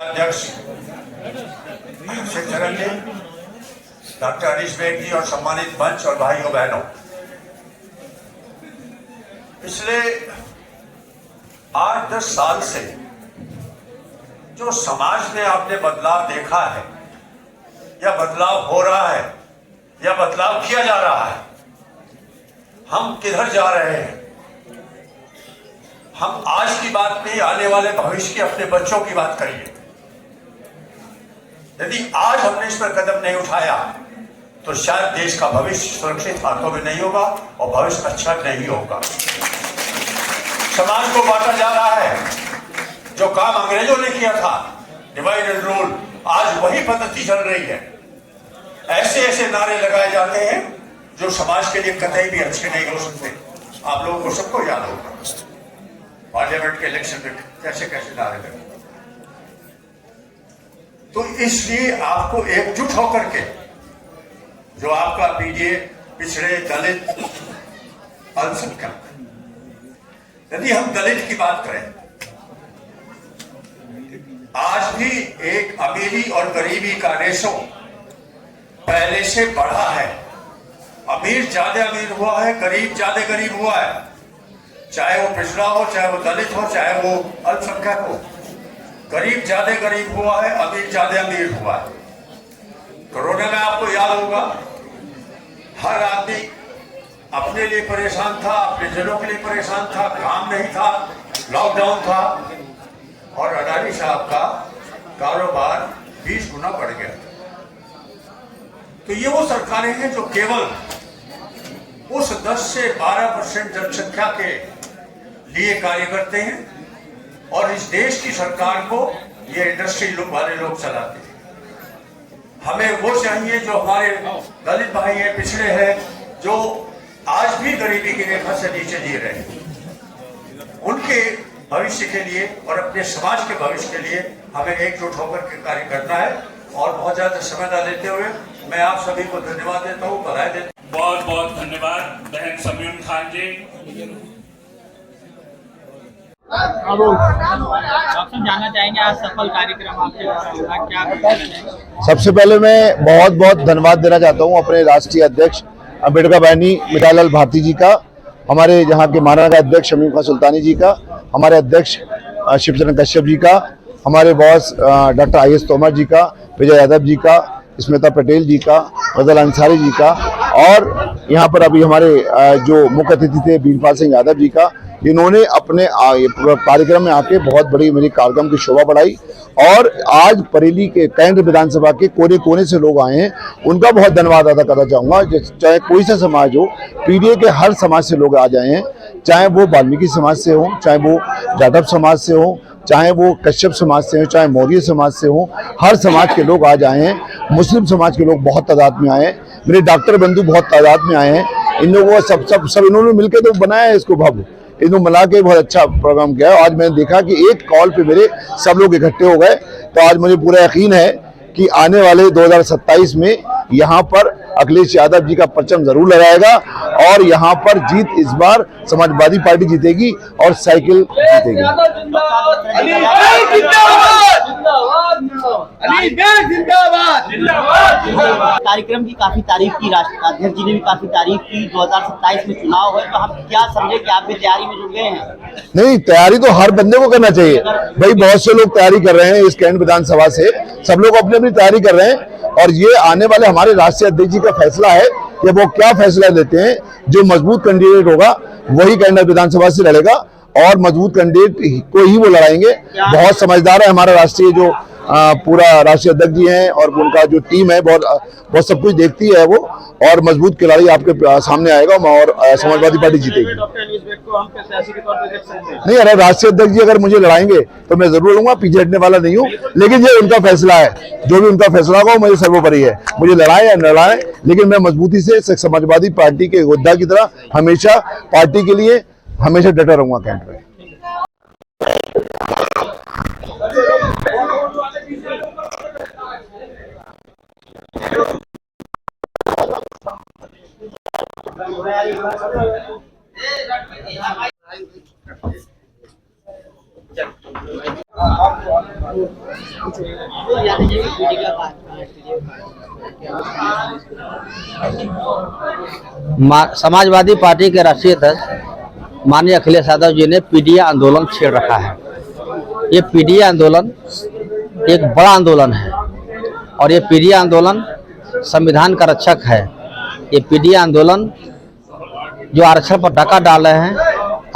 अध्यक्ष चरण जी, doctor Harish bag जी और सम्मानित मंच और भाइयों बहनों, पिछले 8-10 साल से जो समाज में आपने बदलाव देखा है या बदलाव हो रहा है या बदलाव किया जा रहा है, हम किधर जा रहे हैं? हम आज की बात नहीं, आने वाले भविष्य के अपने बच्चों की बात करिए। यदि आज हमने इस पर कदम नहीं उठाया तो शायद देश का भविष्य सुरक्षित हाथों में नहीं होगा और भविष्य अच्छा नहीं होगा। समाज को बांटा जा रहा है। जो काम अंग्रेजों ने किया था, डिवाइड एंड रूल, आज वही पद्धति चल रही है। ऐसे ऐसे नारे लगाए जाते हैं जो समाज के लिए कतई भी अच्छे नहीं हो सकते। आप लोगों को सबको याद होगा पार्लियामेंट के इलेक्शन में कैसे कैसे नारे लगे। तो इसलिए आपको एकजुट होकर के, जो आपका पीडीए, पिछड़े, दलित, अल्पसंख्यक, यदि हम दलित की बात करें, आज भी एक अमीरी और गरीबी का रेशो पहले से बढ़ा है। अमीर ज्यादा अमीर हुआ है, गरीब ज्यादा गरीब हुआ है। चाहे वो पिछड़ा हो, चाहे वो दलित हो, चाहे वो अल्पसंख्यक हो, गरीब ज्यादा गरीब हुआ है, अमीर ज्यादा अमीर हुआ है। कोरोना में आपको याद होगा, हर आदमी अपने लिए परेशान था, अपने जनों के लिए परेशान था, काम नहीं था, लॉकडाउन था, और अडानी साहब का कारोबार 20 गुना बढ़ गया। तो ये वो सरकारें हैं जो केवल उस 10 से 12% जनसंख्या के लिए कार्य करते हैं, और इस देश की सरकार को ये इंडस्ट्री वाले लोग चलाते हैं। हमें वो चाहिए जो हमारे दलित भाई हैं, पिछड़े हैं, जो आज भी गरीबी की रेखा से नीचे जी रहे हैं। उनके भविष्य के लिए और अपने समाज के भविष्य के लिए हमें एकजुट होकर के कार्य करना है। और बहुत ज्यादा समय न लेते हुए मैं आप सभी को धन्यवाद देता हूँ, बधाई देता हूँ। बहुत बहुत धन्यवाद बहन समयून खान जी। डॉक्टर जानना चाहेंगे आज सफल कार्यक्रम आपके द्वारा होगा, क्या कहना चाहेंगे? सबसे पहले मैं बहुत बहुत धन्यवाद देना चाहता हूं अपने राष्ट्रीय अध्यक्ष अम्बेडकर बहनी मिठाईलाल भारती जी का, हमारे यहाँ के महानगर अध्यक्ष शमीम खान सुल्तानी जी का, हमारे अध्यक्ष शिवचरण कश्यप जी का, हमारे बॉस डॉक्टर IAS तोमर जी का, विजय यादव जी का, स्मिता पटेल जी का, फजल अंसारी जी का, और यहाँ पर अभी हमारे जो मुख्य अतिथि थे वीरपाल सिंह यादव जी का। इन्होंने अपने कार्यक्रम में आके बहुत बड़ी मेरी कार्यक्रम की शोभा बढ़ाई। और आज बरेली के केंद्र विधानसभा के कोने कोने से लोग आए हैं, उनका बहुत धन्यवाद अदा करना चाहूँगा। चाहे कोई सा समाज हो, पीडीए के हर समाज से लोग आ जाए हैं, चाहे वो वाल्मीकि समाज से हो, चाहे वो जाटव समाज से हो, चाहे वो कश्यप समाज से हो, चाहे मौर्य समाज से हो, हर समाज के लोग आज आए हैं। मुस्लिम समाज के लोग बहुत तादाद में आए हैं, मेरे डॉक्टर बंधु बहुत तादाद में आए हैं। इन लोगों सब इन्होंने मिलकर तो बनाया है इसको भव्य, इन्होंने मिला के बहुत अच्छा प्रोग्राम किया है। आज मैंने देखा कि एक कॉल पे मेरे सब लोग इकट्ठे हो गए, तो आज मुझे पूरा यकीन है कि आने वाले 2027 में यहाँ पर अखिलेश यादव जी का परचम जरूर लगाएगा, और यहाँ पर जीत इस बार समाजवादी पार्टी जीतेगी और साइकिल जीतेगी। कार्यक्रम की काफी तारीफ की, राष्ट्रीय अध्यक्ष जी ने भी काफी तारीफ की। 2027 में चुनाव है, तो हम क्या समझे कि आप भी तैयारी में जुट गए हैं? नहीं, तैयारी तो हर बंदे को करना चाहिए भाई। बहुत से लोग तैयारी कर रहे हैं इस केंद्र विधानसभा से, सब लोग अपनी अपनी तैयारी कर रहे हैं, और ये आने वाले हमारे राष्ट्रीय अध्यक्ष जी का फैसला है कि वो क्या फैसला देते हैं। जो मजबूत कैंडिडेट होगा वही केंद्र विधानसभा से लड़ेगा, और मजबूत कैंडिडेट को ही वो लड़ाएंगे। बहुत समझदार है हमारा राष्ट्रीय जो पूरा राष्ट्रीय अध्यक्ष जी हैं, और उनका जो टीम है बहुत सब कुछ देखती है वो, और मजबूत खिलाड़ी आपके सामने आएगा, और समाजवादी पार्टी जीतेगी। नहीं, अरे राष्ट्रीय अध्यक्ष जी अगर मुझे लड़ाएंगे तो मैं जरूर लड़ूंगा, पीछे हटने वाला नहीं हूँ। लेकिन ये उनका फैसला है, जो भी उनका फैसला होगा मुझे सर्वोपरि है। मुझे लड़ाए या न लड़ाए, लेकिन मैं मजबूती से समाजवादी पार्टी के योद्धा की तरह हमेशा पार्टी के लिए हमेशा डटा रहूंगा कैंप में। समाजवादी पार्टी के राष्ट्रीय अध्यक्ष माननीय अखिलेश यादव जी ने पीडीए आंदोलन छेड़ रखा है। ये पीडीए आंदोलन एक बड़ा आंदोलन है और ये पीडीए आंदोलन संविधान का रक्षक है। ये पीडीए आंदोलन जो आरक्षण पर डाका डाल रहे हैं,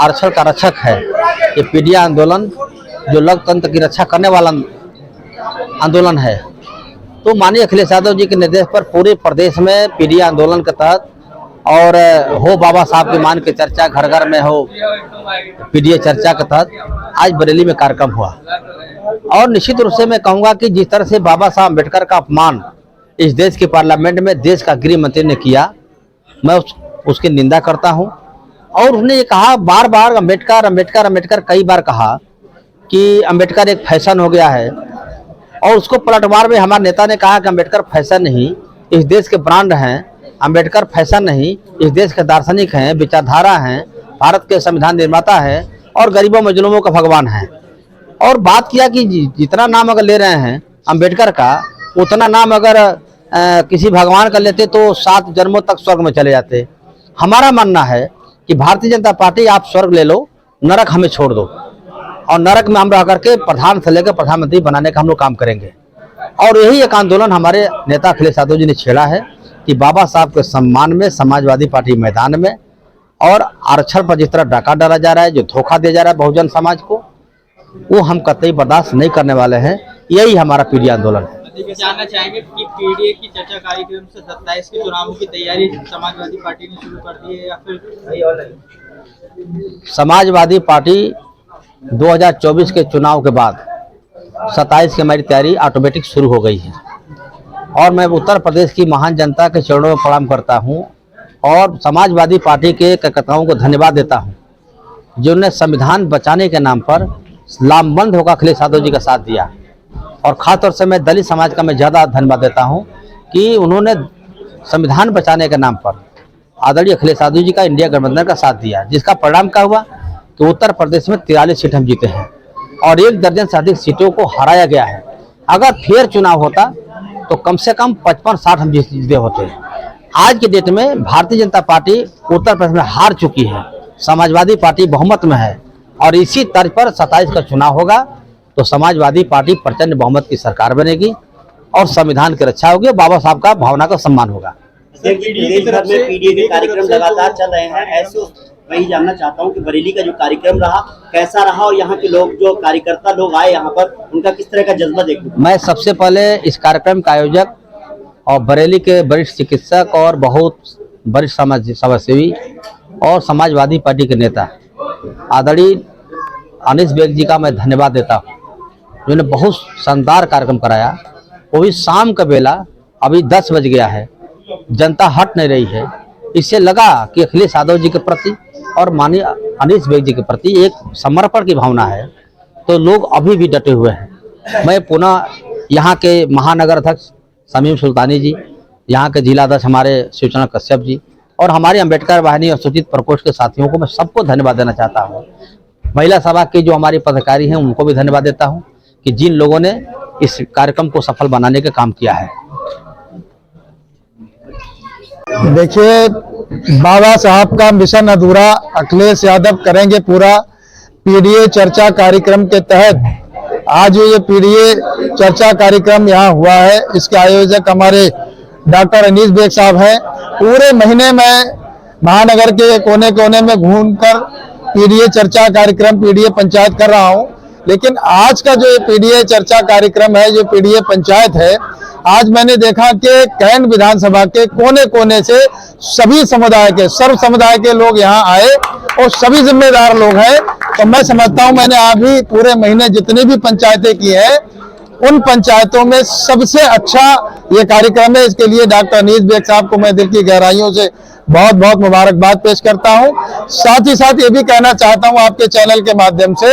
आरक्षण का रक्षक है। ये पीडीए आंदोलन जो लोकतंत्र की रक्षा करने वाला आंदोलन है। तो माननीय अखिलेश यादव जी के निर्देश पर पूरे प्रदेश में पीडीए आंदोलन के तहत और हो बाबा साहब की मान के चर्चा घर घर में हो, पीडीए चर्चा के तहत आज बरेली में कार्यक्रम हुआ। और निश्चित रूप से मैं कहूँगा कि जिस तरह से बाबा साहब अम्बेडकर का अपमान इस देश के पार्लियामेंट में देश का गृह मंत्री ने किया, मैं उसकी निंदा करता हूँ। और उसने ये कहा बार बार अम्बेडकर अम्बेडकर अम्बेडकर कई बार कहा कि अम्बेडकर एक फैशन हो गया है। और उसको पलटवार में हमारे नेता ने कहा कि अम्बेडकर फैशन नहीं, इस देश के ब्रांड हैं। अम्बेडकर फैशन नहीं, इस देश के दार्शनिक हैं, विचारधारा हैं, भारत के संविधान निर्माता हैं और गरीबों मजलूमों का भगवान हैं। और बात किया कि जितना नाम अगर ले रहे हैं अम्बेडकर का, उतना नाम अगर किसी भगवान का लेते तो 7 जन्मों तक स्वर्ग में चले जाते। हमारा मानना है कि भारतीय जनता पार्टी आप स्वर्ग ले लो, नरक हमें छोड़ दो और नरक में हम रह करके प्रधान से लेकर प्रधानमंत्री बनाने का हम लोग काम करेंगे। और यही एक आंदोलन हमारे नेता अखिलेश यादव जी ने छेड़ा है कि बाबा साहब के सम्मान में समाजवादी पार्टी मैदान में और आरक्षण पर जिस तरह डाका डाला जा रहा है, जो धोखा दिया जा रहा है बहुजन समाज को, वो हम कतई बर्दाश्त नहीं करने वाले हैं। यही हमारा पीडीए आंदोलन है। जानना चाहेंगे कि पीडीए की चर्चा कार्यक्रम से 27 के चुनावों की तैयारी समाजवादी पार्टी ने शुरू कर दी है या फिर कहीं और नहीं? समाजवादी पार्टी 2024 के चुनाव के बाद 27 की हमारी तैयारी ऑटोमेटिक शुरू हो गई है। और मैं उत्तर प्रदेश की महान जनता के चरणों में प्रणाम करता हूं और समाजवादी पार्टी के कार्यकर्ताओं को धन्यवाद देता हूं, जिन्होंने संविधान बचाने के नाम पर लामबंद होकर अखिलेश यादव जी का साथ दिया। और खासतौर से मैं दलित समाज का मैं ज़्यादा धन्यवाद देता हूं कि उन्होंने संविधान बचाने के नाम पर आदरणीय अखिलेश यादव जी का इंडिया गठबंधन का साथ दिया, जिसका परिणाम क्या हुआ कि उत्तर प्रदेश में 43 सीट हम जीते हैं और 1 दर्जन से अधिक सीटों को हराया गया है। अगर फिर चुनाव होता तो कम से कम 55-60 हम जीते होते। आज की डेट में भारतीय जनता पार्टी उत्तर प्रदेश में हार चुकी है, समाजवादी पार्टी बहुमत में है और इसी तर्ज पर 27 का चुनाव होगा तो समाजवादी पार्टी प्रचंड बहुमत की सरकार बनेगी और संविधान की रक्षा होगी, बाबा साहब का भावना का सम्मान होगा। प्रदेश भर में पीडीए के कार्यक्रम लगातार चल रहे हैं, ऐसे मैं ही जानना चाहता हूं कि बरेली का जो कार्यक्रम रहा कैसा रहा और यहाँ के लोग जो कार्यकर्ता लोग आए यहाँ पर उनका किस तरह का जज्बा देखने को? मैं सबसे पहले इस कार्यक्रम का आयोजक और बरेली के वरिष्ठ चिकित्सक और बहुत वरिष्ठ समाजसेवी और समाजवादी पार्टी के नेता आदरणीय अनिस बेग जी का मैं धन्यवाद देता हूँ, जिन्होंने बहुत शानदार कार्यक्रम कराया। वो भी शाम का बेला, अभी 10 बज गया है, जनता हट नहीं रही है। इससे लगा कि अखिलेश यादव जी के प्रति और माननीय अनिस बेग जी के प्रति एक समर्पण की भावना है, तो लोग अभी भी डटे हुए हैं। मैं पुनः यहाँ के महानगर अध्यक्ष शमीम सुल्तानी जी, यहाँ के जिला अध्यक्ष हमारे शिवचरण कश्यप जी और हमारे अम्बेडकर वाहिनी और सूचित प्रकोष्ठ के साथियों को मैं सबको धन्यवाद देना चाहता हूँ। महिला सभा के जो हमारे पदाधिकारी हैं उनको भी धन्यवाद देता हूँ कि जिन लोगों ने इस कार्यक्रम को सफल बनाने का काम किया है। देखिए, बाबा साहब का मिशन अधूरा अखिलेश यादव करेंगे पूरा। पीडीए चर्चा कार्यक्रम के तहत आज ये पीडीए चर्चा कार्यक्रम यहाँ हुआ है। इसके आयोजक हमारे डॉक्टर अनीस बेग साहब हैं। पूरे महीने में महानगर के कोने कोने में घूमकर पीडीए चर्चा कार्यक्रम, पीडीए पंचायत कर रहा हूँ। लेकिन आज का जो पीडीए चर्चा कार्यक्रम है, जो पीडीए पंचायत है, आज मैंने देखा कि कैंट विधानसभा के कोने कोने से सभी समुदाय के, सर्व समुदाय के लोग यहाँ आए और सभी जिम्मेदार लोग हैं। तो मैं समझता हूँ मैंने अभी पूरे महीने जितनी भी पंचायतें की है, उन पंचायतों में सबसे अच्छा ये कार्यक्रम है। इसके लिए डॉक्टर अनीस बेग साहब को मैं दिल की गहराइयों से बहुत बहुत मुबारकबाद पेश करता हूँ। साथ ही साथ ये भी कहना चाहता हूँ आपके चैनल के माध्यम से,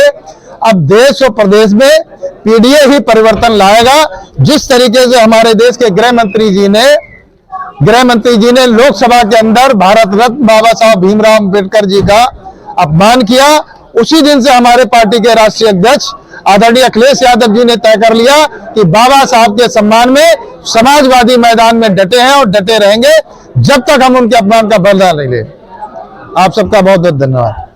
अब देश और प्रदेश में पीडीए ही परिवर्तन लाएगा। जिस तरीके से हमारे देश के गृह मंत्री जी ने लोकसभा के अंदर भारत रत्न बाबा साहब भीमराव अम्बेडकर जी का अपमान किया उसी दिन से हमारे पार्टी के राष्ट्रीय अध्यक्ष आदरणीय अखिलेश यादव जी ने तय कर लिया कि बाबा साहब के सम्मान में समाजवादी मैदान में डटे हैं और डटे रहेंगे जब तक हम उनके अपमान का बदला नहीं ले। आप सबका बहुत बहुत धन्यवाद।